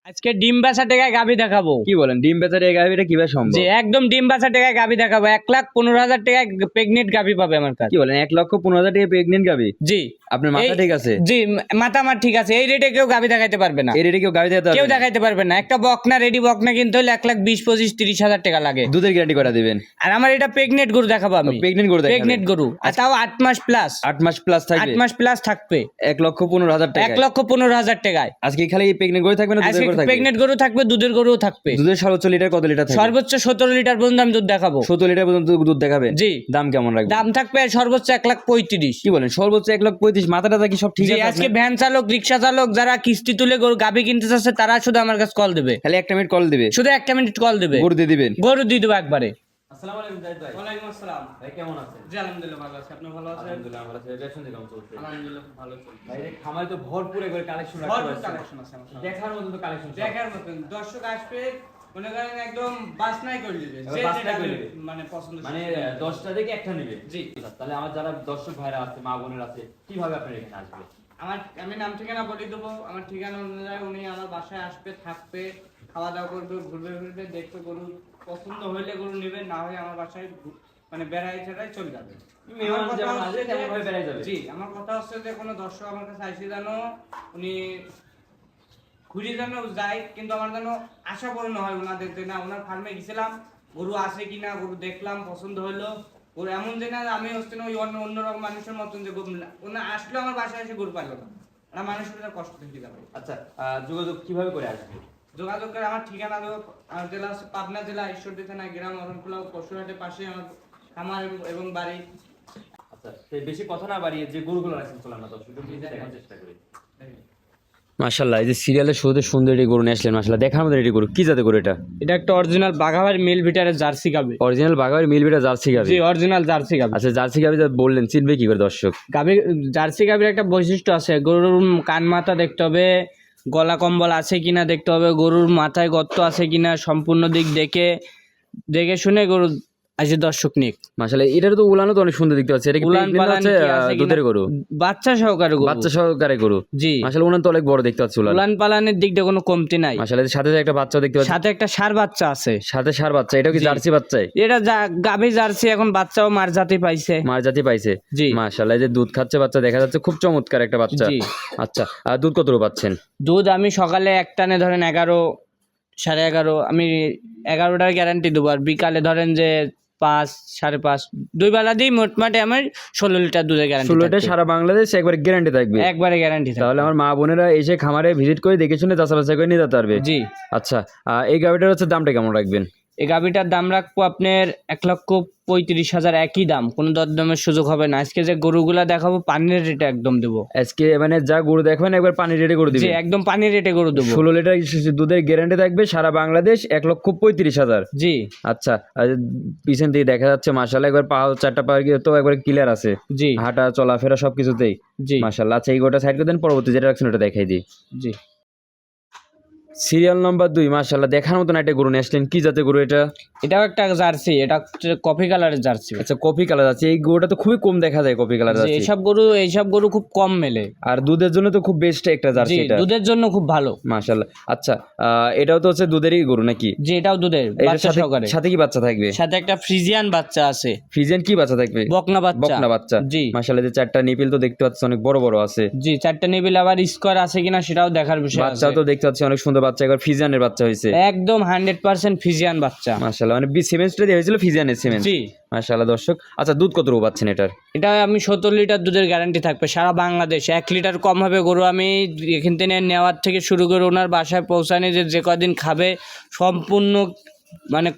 আজকে ডিম বেচা টাকায় গাভী দেখাবো। কি বলেন, ডিম বেচার এই গাভীটা কিভাবে সম্ভব? জি একদম ডিম বেচা টাকায় গাভী দেখাবো। 1,15,000 টাকায় প্রেগনেন্ট গাভী পাবে আমার কাছে। কি বলেন, 1,15,000 টাকা প্রেগনেন্ট গাভী? জি আপনার মাথা ঠিক আছে? জি মাথা আমার ঠিক আছে। এই রেটে কেউ গাভী দেখাইতে পারবে না। এই রেটে কেউ গাভী দেখাতে কেউ পারবে না? দেখাইতে পারবে না। একটা বকনা রেডি বকনা কিনতে হলে 1,20,25,30,000 টাকা লাগে। দুধের গ্যারান্টি করা দিবেন? আর আমার এটা প্রেগনেন্ট গরু দেখাবো আমি। প্রেগনেন্ট গরু দেখাবেন? প্রেগনেন্ট গরু, আর তাও 8 মাস প্লাস। 8 মাস প্লাস থাকবে? 8 মাস প্লাস থাকবে 1,15,000 টাকা। 1,15,000 টাকায়। আজকে খালি প্রেগনেন্ট গরু থাকবে না দুধের গরু থাকবে? প্রেগনেন্ট গরু থাকবে, দুধের গরুও থাকবে। দুধের সর্বোচ্চ লিটার কত লিটার থাকবে? সর্বোচ্চ 17 লিটার পর্যন্ত আমি দুধ দেখাবো। 17 লিটার পর্যন্ত দুধ দেখাবেন? জি। দাম কেমন রাখবেন? দাম থাকবে সর্বোচ্চ 1,35,000। কি বলেন, সর্বোচ্চ 1,35,000? মাথাটা কি সব ঠিক জি আছে? আজকে ভ্যান চালক, রিক্সা চালক যারা কিস্তি তুলে গরু গাভী কিনতে চাচ্ছে তারা শুধু আমার কাছে কল দেবে। খালি একটা মিনিট কল দিবে? শুধু 1 মিনিট কল দেবে, গরু দিয়ে দিবেন? গরু দিয়ে দেবো একবারে। আসসালামু আলাইকুম জাহিদ ভাই। ওয়ালাইকুম আসসালাম। ভাই কেমন আছেন? জি আলহামদুলিল্লাহ ভালো আছি। আপনি ভালো আছেন? আলহামদুলিল্লাহ ভালো আছি। ব্যবসা কেমন চলছে? আলহামদুলিল্লাহ ভালো চলছে। ভাই এই খামারে তো ভরপুর করে কালেকশন রাখতে ভরপুর পারছেন। কালেকশন আছে আমার সামনে। দেখার মতো তো কালেকশন। দেখার মতন দর্শক আসবে, মনে করেন একদম বাসনাই করে দিবে। এবার যে বাছনাই যেটা করে দিবে। মানে পছন্দ মানে 10টা থেকে একটা নেবে? জি। তাহলে আমার যারা দর্শক ভাইরা আছে, মা বোনেরা আছে, কিভাবে আপনার এখানে আসবে? আমি নাম ঠিকানা বলে দেবো। আমার ঠিকানা অনুযায়ী উনি আমার বাসায় আসবে, থাকবে, খাওয়া দাওয়া করবে, ঘুরবে ফিরবে, দেখবে, গরু পছন্দ হইলে গরু নেবে, না হলে আমার বাসায় মানে বেড়াই ছেড়াই চলে যাবে। মেহমান আমার কথা যেমন হচ্ছে আসবে যে- তেমন ভাবে বেড়াই যাবে? জি আমার কথা হচ্ছে যে কোনো দর্শক আমার কাছে আইসি জানো উনি খুঁজে যেন যায়, কিন্তু আমার যেন আশা পূর্ণ হয় ওনাদের যে না ওনার ফার্মে গেছিলাম, গরু আছে কিনা, গরু দেখলাম, পছন্দ হলো। গরু এমন যে না আমি হচ্ছে না ওই অন্যরকম মানুষের মতন যে ওনা আসলে আমার বাসায় এসে গরু পাইলো না, ওরা মানুষের কাছে কষ্ট থেকে যাবে। আচ্ছা, যোগাযোগ কিভাবে করে আসবে? যোগাযোগ করে আমার ঠিকানা দেবো। আমার জেলা হচ্ছে পাবনা জেলা, ঈশ্বরদী থানা, গ্রাম অরণকুলা, পশুহাটের পাশে আমার খামার এবং বাড়ি। আচ্ছা, তো বেশি কথা না বাড়িয়ে যে গরুগুলো রাখছেন চলে আমরা দর্শকদের দেখার চেষ্টা করি। মাশাআল্লাহ, এই যে সিরিয়ালের শুরুতে সুন্দর একটি গরু নিয়ে আসলেন। মাশাআল্লাহ, দেখার মতো একটি গরু। কি জাতের গরু এটা? এটা একটা অরিজিনাল বাঘাবাড়ি মিল ভিটারের জার্সি গাবি। অরিজিনাল বাগাবের মিলবিটা জার্সি গাবি? জি অরিজিনাল জার্সি গাবি। আচ্ছা, জার্সি গাবি যা বললেন, চিনবে কি করে দর্শক? গাবি জার্সি গাবির একটা বৈশিষ্ট্য আছে, গরুর কান মাথা দেখতে হবে, গলা কম্বল আছে কিনা দেখতে হবে, গরুর মাথায় গর্ত আছে কিনা সম্পূর্ণ দিক দেখে দেখে শুনে গরু আজকে দর্শক নিক। মাশাআল্লাহ, এটার তো উলানও তো অনেক সুন্দর দেখতে পাচ্ছি। এটা কি উলান প্রেগনেন্ট পালান আছে? কি আছে কিনা? দুধের গরু? বাচ্চা সহকারে গরু। বাচ্চা সহকারে গরু? জি মাশাআল্লাহ, উলান তো অনেক বড় দেখতে পাচ্ছি। উলান পালানের দিক দিয়ে কোনো কমতি নাই। মাশাআল্লাহ, সাথে একটা বাচ্চা দেখতে পাচ্ছি। সাথে একটা ষাঁড় বাচ্চা আছে। সাথে ষাঁড় বাচ্চা? এটাও কি জি। জার্সি বাচ্চাই? এটা গাভী জার্সি, এখন বাচ্চাও মার জাতি পাইছে। মার জাতি পাইছে? জি। মাশাআল্লাহ, এই যে দুধ খাচ্ছে বাচ্চা দেখা যাচ্ছে, খুব চমৎকার একটা বাচ্চা। জি। আচ্ছা, আর দুধ কতটুকু পাচ্ছেন? দুধ আমি সকালে এক টানে ধরেন 11, 11:30, আমি 11টার গ্যারান্টি দেবো। আর বিকালে ধরেন যে 5, 5:30, 2 বেলা দিই। মোটমাটে আমার 16 লিটার দুধের গ্যারান্টি। 16টা সারা বাংলাদেশ একবারে গ্যারান্টি থাকবে? একবারে গ্যারান্টি। তাহলে আমার মা বোনেরা এসে খামারে ভিজিট করে দেখে শুনে যাচাই বাছাই করে নিয়ে যেতে পারবে? জি। আচ্ছা, এই গাড়িটার হচ্ছে দামটা কেমন রাখবেন? এই গাভিটার দাম রাখবো আপনার 1,35,000 একই দাম, কোনো দরদামের সুযোগ হবে না। আজকে যে গরুগুলা দেখাবো পানির রেটে একদম দেবো। আজকে মানে যা গরু দেখবেন একবার পানি রেটে করে জি দিবেন? একদম পানির রেটে গরু দেবো। 16 লিটার দুধের গ্যারান্টি থাকবে সারা বাংলাদেশ, 1,35,000। জি। আচ্ছা, আর পিছন থেকে দেখা যাচ্ছে মাশাআল্লাহ একবার পা, 4টা পা তো একবার ক্লিয়ার আছে। জি। হাঁটা চলাফেরা সবকিছুতেই জি। মাশাআল্লাহ। আচ্ছা, এই গোটা সাইড করে দেন, পরবর্তী যেটা রাখছেন ওটা দেখাই দিই। জি। সিরিয়াল নাম্বার 2, মাশাআল্লাহ, দেখার মতন একটা গরু নিয়ে আসলেন। কি জাতের গরু এটা? এটাও একটা জার্সি, এটা কফি কালারের জার্সি। আচ্ছা, কফি কালার আছে। এই গরুটা তো খুবই কম দেখা যায় কফি কালার আছে। এইসব গরু খুব কম মেলে। আর দুধের জন্য তো খুব বেস্ট একটা জার্সি জি এটা। দুধের জন্য খুব ভালো। মাশাআল্লাহ। আচ্ছা, এটাও তো হচ্ছে দুধেরই গরু নাকি? জি এটাও দুধের, এটার বাচ্চা সাথে সহকারে। সাথে কি বাচ্চা থাকবে? সাথে একটা ফ্রিজিয়ান বাচ্চা আছে। ফ্রিজিয়ান কি বাচ্চা থাকবে? বকনা বাচ্চা। বকনা বাচ্চা? জি। মাশাআল্লাহ, যে 4টা নিপিল তো দেখতে পাচ্ছি অনেক বড় বড় আছে। জি 4টা নিবিল, আবার স্কোয়ার আছে কিনা সেটাও দেখার বিষয় আছে। বাচ্চাও তো দেখতে পাচ্ছি অনেক সুন্দর বাচ্চা, একবার ফ্রিজিয়ানের বাচ্চা হয়েছে। একদম 100% ফ্রিজিয়ান বাচ্চা। মাশাআল্লাহ, মানে সিমেন্সটা দিয়ে হয়েছিল ফ্রিজিয়ানের সিমেন্স। জি। মাশাআল্লাহ দর্শক। আচ্ছা, দুধ কতটুকু পাচ্ছেন এটার? এটা আমি 17 লিটার দুধের গ্যারান্টি থাকবে সারা বাংলাদেশ। 1 লিটার কম হবে গরু আমি এখান থেকে নেওয়ার থেকে শুরু করে ওনার বাসায় পৌঁছানি যে কদিন খাবে সম্পূর্ণ মানে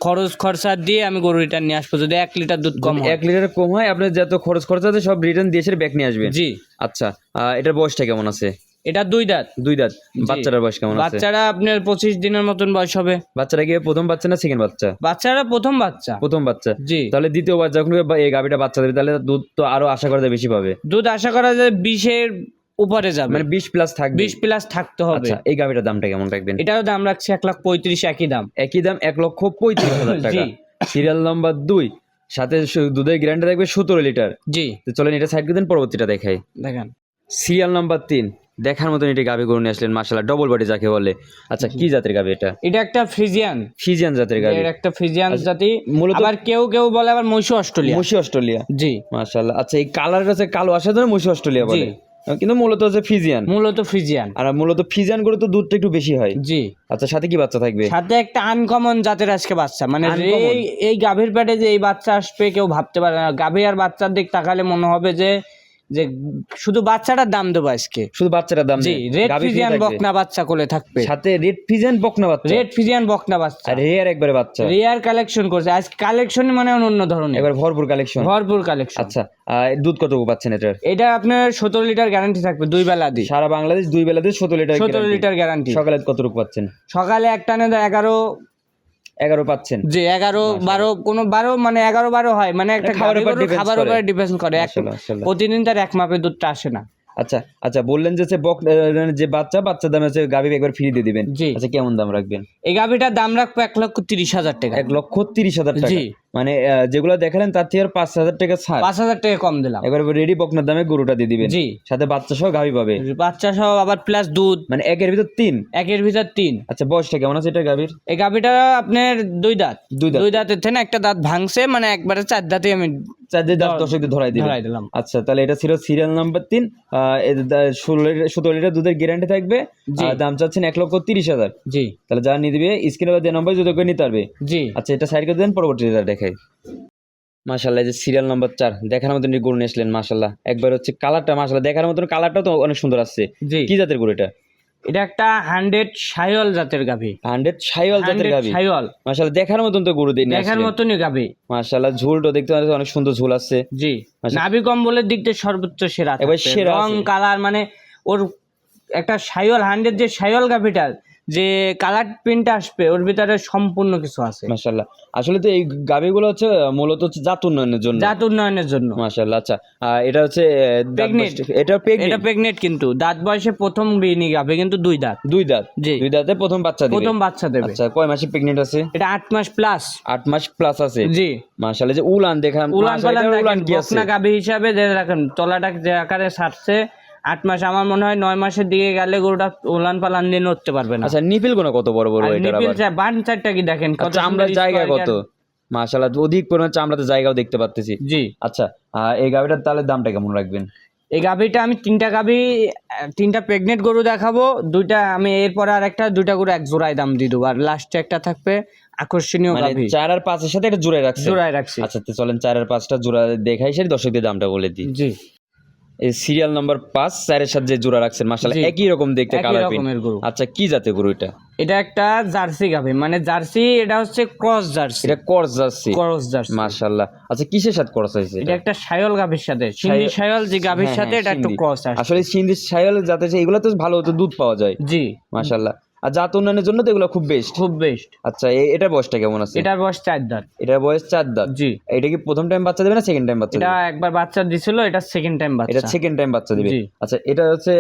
খরচা দিয়ে আমি গরু রিটার্ন নিয়ে আসবো। যদি 1 লিটার দুধ কম হয়, 1 লিটার কম হয়, আপনার যত খরচা আছে সব রিটার্ন দিয়ে এসে ব্যাক নিয়ে আসবেন? জি। আচ্ছা, এটার বয়সটা কেমন আছে? এটা 2 দাঁত। 2 দাঁত। বাচ্চাটার বয়স কেমন আছে? বাচ্চারা আপনার 25 দিনের মতন বয়স হবে। বাচ্চাটা কি প্রথম বাচ্চা না সেকেন্ড বাচ্চা? বাচ্চারা প্রথম বাচ্চা। প্রথম বাচ্চা? জি। তাহলে দ্বিতীয়বার যখন এই গাভীটা বাচ্চা দেবে তাহলে দুধ তো আরো আশা করা যায় বেশি পাবে? দুধ আশা করা যায় 20-এর উপরে যাবে, মানে 20 প্লাস থাকবে? 20 প্লাস থাকতে হবে। আচ্ছা, এই গাভীটার দামটা কেমন রাখবেন? এটাও দাম রাখছি 1,35,000 একই দাম। একই দাম 1,35,000 টাকা। জি। সিরিয়াল নাম্বার 2, সাথে দুধের গ্যারান্টি থাকবে 17 লিটার। জি তো চলেন এটা সাইড করে দেন, পরবর্তীটা দেখাই। দেখেন। সিরিয়াল নাম্বার 3, দেখার মতন এটি গাভী গরু নিয়ে আসলেন মাশাআল্লাহ, ডবল বডি যাকে বলে। আচ্ছা কি জাতের গাভী এটা? এটা একটা ফ্রিজিয়ান, ফিজিয়ান জাতের গাভী। এর একটা ফ্রিজিয়ান জাতি, মূলত আবার কেউ কেউ বলে আবার মহিষ অস্ট্রেলিয়া। মুশি অস্ট্রেলিয়া, জি মাশাআল্লাহ। আচ্ছা এই কালারটা হচ্ছে কালো আসার জন্য মুশি অস্ট্রেলিয়া বলে, জি। কিন্তু মূলত হচ্ছে ফিজিয়ান। মূলত ফ্রিজিয়ান। আর মূলত ফিজিয়ান গরু তো দুধটা একটু বেশি হয়। জি। আচ্ছা সাথে কি বাচ্চা থাকবে? সাথে একটা আনকমন জাতের আজকে বাচ্চা, মানে Uncommon? এই গাভীর পেটে যে এই বাচ্চা আসবে কেউ ভাবতে পারে না। গাভী আর বাচ্চার দিক তাকালে মনে হবে যে যে শুধু বাচ্চাটার দাম দেবো আজকে। শুধু বাচ্চাটার দাম জি, নেই, রেড গাভী free ফিজিয়ান থাকবে। বকনা বাচ্চা কোলে থাকবে, সাথে রেড ফিজিয়ান বকনা বাচ্চা, রেড ফিজিয়ান বকনা বাচ্চা, আর রেয়ার একবারে বাচ্চা। রেয়ার কালেকশন করছে আজকে, কালেকশন মানে অন্য ধরনের, এবার ভরপুর কালেকশন, ভরপুর কালেকশন। আচ্ছা দুধ কতটুকু পাচ্ছেন এটার? এটা আপনার 17 লিটার গ্যারান্টি থাকবে 2 বেলা দিয়ে। সারা বাংলাদেশ 2 বেলা দিয়ে 17 লিটার 17 লিটার গ্যারান্টি। সকালে কতটুকু পাচ্ছেন? সকালে এক টানে 11 পাচ্ছেন। যে 11 12 কোনো 12 মানে 11 12 হয়, মানে একটা খাবারের উপর depends খাবার করে। উপরে ডিপেন্ড করে। মাশাআল্লাহ। প্রতিদিন তার এক মাপের দুধটা আসে না। আচ্ছা আচ্ছা বললেন যে যে বাচ্চা দাম আছে গাভী একবার ফ্রি দিয়ে দিবেন। জি। আচ্ছা কেমন দাম রাখবেন? এই গাভিটার দাম রাখবো 1,30,000 টাকা। 1,30,000 টাকা? জি। মানে যেগুলো দেখালেন তার থেকে আর 5,000 টাকা ছাড়, 5,000 টাকা কম দিলাম। একবার রেডি বকনার দামে গরুটা দিয়ে দিবেন। জি। সাথে বাচ্চা সহ গাভী পাবে, বাচ্চা সহ আবার প্লাস দুধ, মানে একের ভিতর 3। একের ভিতর 3। আচ্ছা বয়সটা কেমন আছে এটা গাভীর? এই গাভিটা আপনার 2 দাঁত। দুই দাঁত। 2 দাঁতের থেকে একটা দাঁত ভাঙছে, মানে একবারে 4 দাঁতে আমি 4 দাঁত দর্শকদের ধরাই দিলাম। আচ্ছা তাহলে এটা ছিল সিরিয়াল নাম্বার 3। 17 লিটার দুধের গ্যারান্টি থাকবে। জি। দাম চাচ্ছেন 1,30,000। জি তাহলে যারা নিয়ে দিবে স্ক্রিনে দেওয়া নম্বর যদি করে নিতে পারবে। জি। আচ্ছা এটা সাইড করে দেন, পরবর্তীটা দেখাই। মাশাআল্লাহ, এই যে সিরিয়াল নাম্বার 4 দেখার মতন গরু নিয়ে আসলেন মাশাআল্লাহ। একবার হচ্ছে কালারটা মাশাআল্লাহ দেখার মতন, কালারটাও তো অনেক সুন্দর আসছে। জি। কি জাতের গরু এটা? এটা একটা 100 শাহিওয়াল জাতের গাভী। 100 শাহিওয়াল জাতের 100 গাভী। শাহিওয়াল মাশাআল্লাহ দেখার মতন তো গরু দিয়ে নিয়ে দেখার আসলেন। মতনই গাভী। মাশাআল্লাহ ঝুলটা দেখতে পাচ্ছেন অনেক সুন্দর ঝুল আছে। জি। আচ্ছা। নাভি কম্বলের দিক দিয়ে সর্বোচ্চ সেরা এবার থাকবে। সেরা রং আছে। কালার মানে ওর একটা শাহিওয়াল 100 যে শাহিওয়াল গাভীটার যে কালার প্রিন্ট আসবে ওর ভিতরে সম্পূর্ণ কিছু আছে। মাশাআল্লাহ আসলে তো এই গাভীগুলো হচ্ছে মূলত হচ্ছে জাত উন্নয়নের জন্য। জাত উন্নয়নের জন্য। মাশাআল্লাহ। আচ্ছা এটা হচ্ছে Pregnant। এটা এটা প্রেগনেন্ট, কিন্তু দাঁত বয়সে প্রথম বিনি গাভী, কিন্তু 2 দাঁত। 2 দাঁত। জি। 2 দাঁতে প্রথম বাচ্চা দিবে। প্রথম বাচ্চা দেবে। আচ্ছা কয় মাসে প্রেগন্যান্ট আছে? এটা 8 মাস প্লাস। 8 মাস প্লাস আছে। জি। মাশাআল্লাহ যে উলান দেখান, উলান পালান মাশাআল্লাহ উলান দেখেন, কি আছে? বকনা গাভী হিসাবে যে রাখেন তলাটা যে আকারে ছাড়ছে 8 মাস, আমার মনে হয় 9 মাসের দিকে গেলে গরুটা উলান পালান নিয়ে নড়তে পারবে না। আচ্ছা নিপিল গুলো কত বড় বড় এটার নিপিল আবার? বান চারটা কি দেখেন কত চামড়ার সুন্দর জায়গা square কত? মাশাআল্লাহ অধিক পরিমাণ চামড়াতে জায়গাও দেখতে পাচ্তেছি। জি। আচ্ছা এই গাভীটার তাহলে দামটা কেমন রাখবেন? এই গাভীটা আমি 3টা গাভী, 3টা প্রেগনেন্ট গরু দেখাবো, 2টা আমি এরপর আর একটা 2টা গরু এক জোড়ায় দাম দিয়ে দেবো, আর লাস্টে একটা থাকবে আকর্ষণীয় মানে গাভী 4 আর 5 এর সাথে এটা জোড়ায় রাখছে। জোড়ায় রাখছি। আচ্ছা তো চলেন 4 আর 5টা জোড়া দেখাই সেই দর্শকদের দামটা বলে দিই। জি। এই সিরিয়াল নাম্বার 5 4 এর সাথে যে জোড়া রাখছেন মাশাআল্লাহ জি। একই রকম দেখতে একই কালার রকমের গরু। আচ্ছা কি জাতের গরু এটা? এটা একটা জার্সি গাভী, মানে জার্সি, এটা হচ্ছে ক্রস জার্সি। এটা ক্রস জার্সি। Cross jersey. মাশাআল্লাহ। আচ্ছা কিসের সাথে ক্রস হয়েছে এটা একটা শাহিওয়াল গাভীর সাথে, সিন্ধি শাহিওয়াল যে গাভীর হ্যাঁ, সাথে হ্যাঁ, এটা একটু সিন্ধি। ক্রস আসে। আসলে সিন্ধি শাহিওয়াল জাতে এগুলো তো ভালো হতো, দুধ পাওয়া যায়। জি। মাশাআল্লাহ। আর জাত উন্নয়নের জন্য তো এগুলো খুব বেস্ট। খুব বেস্ট। আচ্ছা এটার বয়সটা কেমন আছে? এটার বয়স 4 দাঁত। এটার বয়স 4 দাঁত। জি। এটা কি প্রথম টাইম বাচ্চা দেবে না সেকেন্ড টাইম বাচ্চা এটা দেবে? একবার বাচ্চা দিছিল, এটা সেকেন্ড টাইম এটা বাচ্চা। সেকেন্ড টাইম বাচ্চা দিবে। জি। আচ্ছা এটা হচ্ছে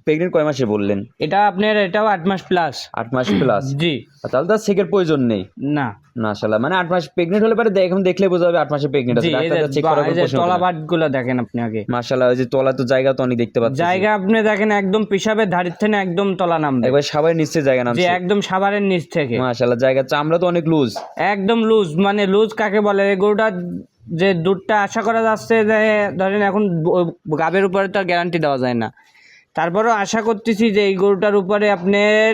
প্রেগন্যান্ট কয় মাসে বললেন? এটা আপনার এটাও 8 মাস প্লাস। 8 মাস প্লাস। জি। তাহলে তার চেকের প্রয়োজন নেই। না। মাশাআল্লাহ মানে 8 মাস প্রেগন্যান্ট হলে পরে এখন দেখলে বোঝা যাবে 8 মাসে প্রেগন্যান্ট আছে। জি, এই ডাক্তার চেক করার যে পর প্রশ্ন তলা করে। বাট গুলো দেখেন আপনি আগে। মাশাআল্লাহ ওই যে তলা তো জায়গা তো অনেক দেখতে পাচ্ছেন। জায়গা আপনি দেখেন একদম পিসাবের ধারের থেকে একদম তলা নামবে। একবার সবাই নিচে জায়গা যে নামছে। একদম সাভারের নিচ থেকে। মাশাআল্লাহ জায়গা চামড়া তো অনেক লুজ। একদম লুজ, মানে লুজ কাকে বলে? এই গরুটা যে দুধটা আশা করা যাচ্ছে যে ধরেন এখন গাবের উপরে তো গ্যারান্টি দেওয়া যায় না, তারপরেও আশা করতেছি যে এই গরুটার উপরে আপনার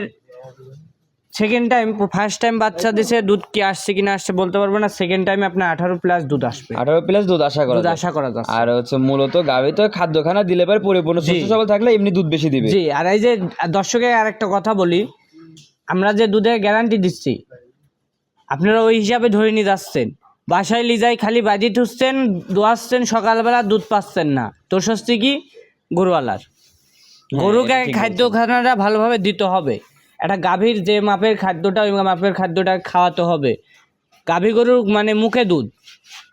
সেকেন্ড টাইম, ফার্স্ট টাইম বাচ্চা দিছে, দুধ কি আসছে কিনা আসছে বলতে পারবো না, সেকেন্ড টাইমে আপনার 18 প্লাস দুধ আসবে। 18 প্লাস দুধ আশা করা দুধ যায়। আশা করা যাচ্ছে। আর হচ্ছে মূলত গাভী তো খাদ্যখানা দিলে পরে পরিপূর্ণ সুস্থ সবল থাকলে এমনি দুধ বেশি দিবে। জি। আর এই যে দর্শকে আর একটা কথা বলি, আমরা যে দুধের গ্যারান্টি দিচ্ছি আপনারা ওই হিসাবে ধরে নিয়ে যাচ্ছেন, বাসায় লিজাই খালি বাজি ঠুসছেন, দোয়াচ্ছেন, সকালবেলা দুধ পাচ্ছেন না, তো স্বস্তি কি গরুওয়ালার? গরুকে খাদ্যখানাটা ভালোভাবে দিতে হবে। একটা গাভীর যে মাপের খাদ্যটা ওই মাপের খাদ্যটা খাওয়াতে হবে। গাভী গরুর মানে মুখে দুধ,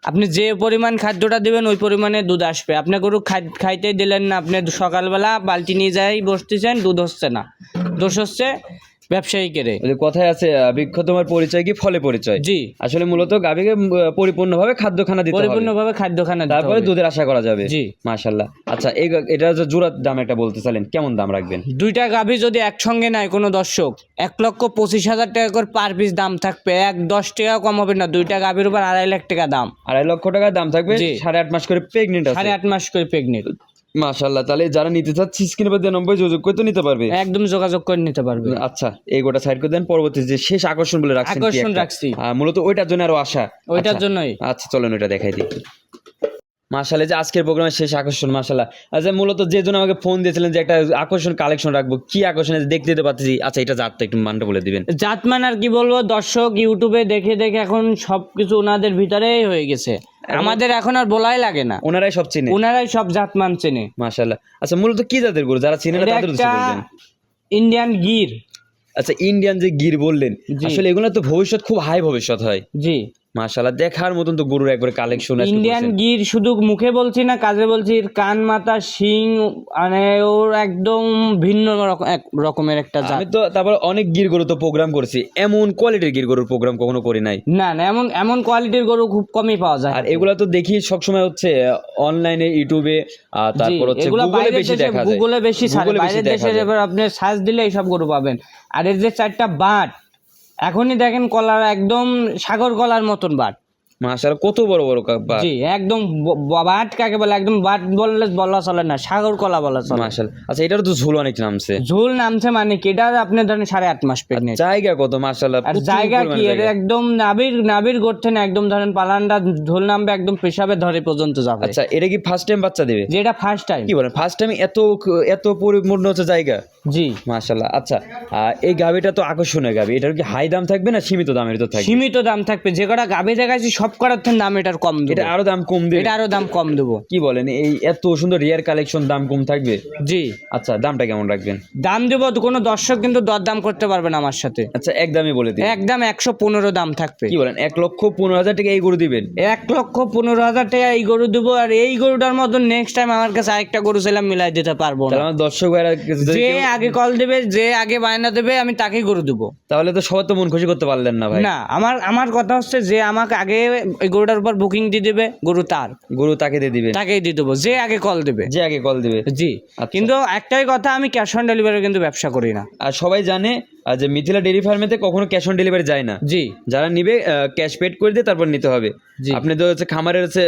আপনি যে পরিমাণ খাদ্যটা দিবেন ওই পরিমাণে দুধ আসবে। আপনি গরু খাইতে দিলেন না, আপনি সকালবেলা বালতি নিয়ে যাই বসতেছেন, দুধ হচ্ছে না, দোষ হচ্ছে ব্যবসায়ীকেরে। ওই যে কথায় আছে বৃক্ষ তোমার পরিচয় কি ফলে পরিচয়। জি, আসলে মূলত গাভীকে পরিপূর্ণভাবে খাদ্যখানা দিতে হবে, পরিপূর্ণভাবে খাদ্যখানা দিতে তারপরে হবে। দুধের আশা করা যাবে। জি। মাশাআল্লাহ। আচ্ছা এটা যে জোড়ার দাম একটা বলতে চাইলেন, কেমন দাম রাখবেন? দুইটা গাভী যদি একসঙ্গে নেয় কোনো দর্শক, 1,25,000 টাকা করে পার পিস দাম থাকবে, 10 টাকা কম হবে না। দুইটা গাভীর উপর 2.5 লাখ টাকা দাম, 2.5 লক্ষ টাকা দাম থাকবে। জি। 8.5 মাস করে প্রেগনেন্ট আছে। 8.5 মাস করে প্রেগনেন্ট। মাশাআল্লাহ। তাহলে যারা নিতে চাচ্ছে স্ক্রিনে পর নম্বরে যোগাযোগ করে তো নিতে পারবে। একদম যোগাযোগ করে নিতে পারবে। আচ্ছা, এই গোটা সাইড করে দেন। পরবর্তী যে শেষ আকর্ষণ বলে রাখছেন কি আকর্ষণ একটা? রাখছি। মূলত ওইটার জন্য আরো আশা। ওইটার আচ্ছা। জন্যই। আচ্ছা চলেন ওইটা দেখাই দিই। মাশাআল্লাহ, যে আজকের প্রোগ্রামের শেষ আকর্ষণ। মাশাআল্লাহ। আচ্ছা, মূলত যে জন্য আমাকে ফোন দিয়েছিলেন যে একটা আকর্ষণ কালেকশন রাখবো, কি আকর্ষণ দেখতে দিতে পাচ্ছি। আচ্ছা, এটা জাতটা একটু মানটা বলে দিবেন। জাতমান আর কি বলবো, দর্শক ইউটিউবে দেখে দেখে এখন সবকিছু ওনাদের ভিতরেই হয়ে গেছে, আমাদের এখন আর বলাই লাগে না, ওনারাই সব চিনে। ওনারাই সব জাতমান চেনে। মাশাআল্লাহ। আচ্ছা, মূলত কি জাতের গরু, যারা চিনে না এটা তাদের উদ্দেশ্যে একটা বলবেন। ইন্ডিয়ান গির। আচ্ছা, ইন্ডিয়ান যে গির বললেন, জি। আসলে এগুলো তো ভবিষ্যৎ খুব হাই ভবিষ্যৎ হয়। জি, মাশাআল্লাহ, দেখার মতন তো গরুর একবারে কালেকশন। ইন্ডিয়ান গির শুধু মুখে বলছি না, কাজে বলছি। এর কান, মাথা, শিং, মানে ওর একদম ভিন্ন রকমের একটা জাত। আমি তো তারপর অনেক গির গরু তো প্রোগ্রাম করেছি, এমন কোয়ালিটির গির গরুর প্রোগ্রাম কখনো করি নাই। না না, এমন কোয়ালিটির গরু খুব কমই পাওয়া যায়। আর এগুলা তো দেখি সবসময় হচ্ছে অনলাইনে, ইউটিউবে, তারপর হচ্ছে এগুলা গুগলে বাইরের বেশি দেশে, দেখা যায়। গুগলে বেশি ছাড়ে, গুগলে বেশি বাইরের দেখা দেশে যায়। এবার আপনি সার্চ দিলে এইসব গরু পাবেন। আর এর যে 4টা বাট, এখনই দেখেন কলার একদম সাগর কলার মতন বাট। মাশাআল্লাহ, কত বড় বড় বাট। জি, একদম বাট কাকে বলে, একদম বাট বললে বলা চলে না, সাগর কলা বলা চলে। মাশাআল্লাহ। আচ্ছা, এটার তো ঝুল অনেক নামছে। ঝুল নামছে মানে কি, এটা আপনি ধরেন 8.5 মাস প্রেগনেন্ট। জায়গা কত? মাশাআল্লাহ, আর প্রচুর জায়গা পরিমাণে কি, এর জায়গা। একদম নাভির গড়তে না, একদম ধরেন পালানটা ঝোল নামবে, একদম পেশাবে ধরে পর্যন্ত যাবে। আচ্ছা, এটা কি ফার্স্ট টাইম বাচ্চা দেবে? যেটা ফার্স্ট টাইম। কি বলেন, ফার্স্ট টাইম এত পরিপূর্ণ হচ্ছে জায়গা? জি, মাশাআল্লাহ। আচ্ছা, এই গাভিটা তো আকর্ষণীয় গাভি, এটার কি হাই দাম থাকবে না সীমিত দামের তো থাকবে? সীমিত দাম থাকবে। যে কটা গাভী দেখাচ্ছি সব কটার থেকে দাম এটার কম দেবো। এটা আরো দাম কম দেবে? এটা আরো দাম কম দেবো। কি বলেন, এই এত সুন্দর রিয়ার কালেকশন দাম কম থাকবে? জি, আচ্ছা, দামটা কেমন রাখবেন? দাম দেবো তো, কোনো দর্শক কিন্তু দরদাম করতে পারবে না আমার সাথে। আচ্ছা, একদমই বলে দিন। একদম 115 দাম থাকবে। কি বলেন, 1,15,000 টাকা এই গরু দিবেন? 1,15,000 টাকা এই গরু দেবো। আর এই গরুটার মতন নেক্সট টাইম আমার কাছে আরেকটা গরু ছিলাম, মিলাই দিতে পারবো না। তাহলে আমার দর্শক ভাইরা যে আগে কল দেবে, যে আগে বায়না দেবে, আমি তাকেই গরু দেবো। তাহলে তো সবাই তো মন খুশি করতে পারলেন না ভাই। না, আমার কথা হচ্ছে, যে আমাকে আগে এই গরুটার উপর বুকিং দিয়ে দেবে, গরু গরু তাকে দিয়ে দিবেন? তাকেই দিয়ে দেবো, যে আগে কল দেবে। যে আগে কল দিবে। জি, আচ্ছা। কিন্তু একটাই কথা, আমি ক্যাশ অন ডেলিভারি কিন্তু ব্যবসা করি না। আর সবাই জানে যে মিথিলা ডেইরি ফার্মেতে কখনো ক্যাশ অন ডেলিভারি যায় না। জি, যারা নিবে ক্যাশ পেড করে দিয়ে তারপর নিতে হবে। জি। আপনি তো হচ্ছে খামারের হচ্ছে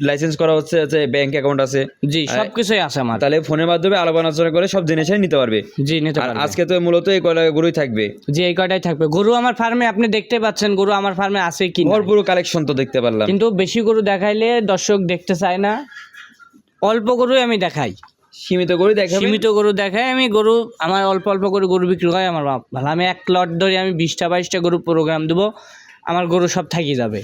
লাইসেন্স করা হচ্ছে ব্যাংক অ্যাকাউন্ট আছে। জি, সবকিছুই আছে আমার। তাহলে ফোনের মাধ্যমে আলাপ আলোচনা করে সব জিনিসই নিতে পারবে। জি, নিতে আর পারবে। আজকে তো মূলত এই কয়টা গরুই থাকবে। জি, এই কয়টাই থাকবে। গরু আমার ফার্মে আপনি দেখতে পাচ্ছেন, গরু আমার ফার্মে আছে কি না। ভরপুর কালেকশন তো দেখতে পারলাম। কিন্তু বেশি গরু দেখাইলে দর্শক দেখতে চায় না, অল্প গরুই আমি দেখাই। সীমিত গরু দেখাবেন? সীমিত গরু দেখাই আমি। গরু আমার অল্প অল্প করে গরু বিক্রি হয় আমার ভালো। আমি 1 লট ধরে আমি 20টা 22টা গরু প্রোগ্রাম দেবো, আমার গরু সব থাকি যাবে।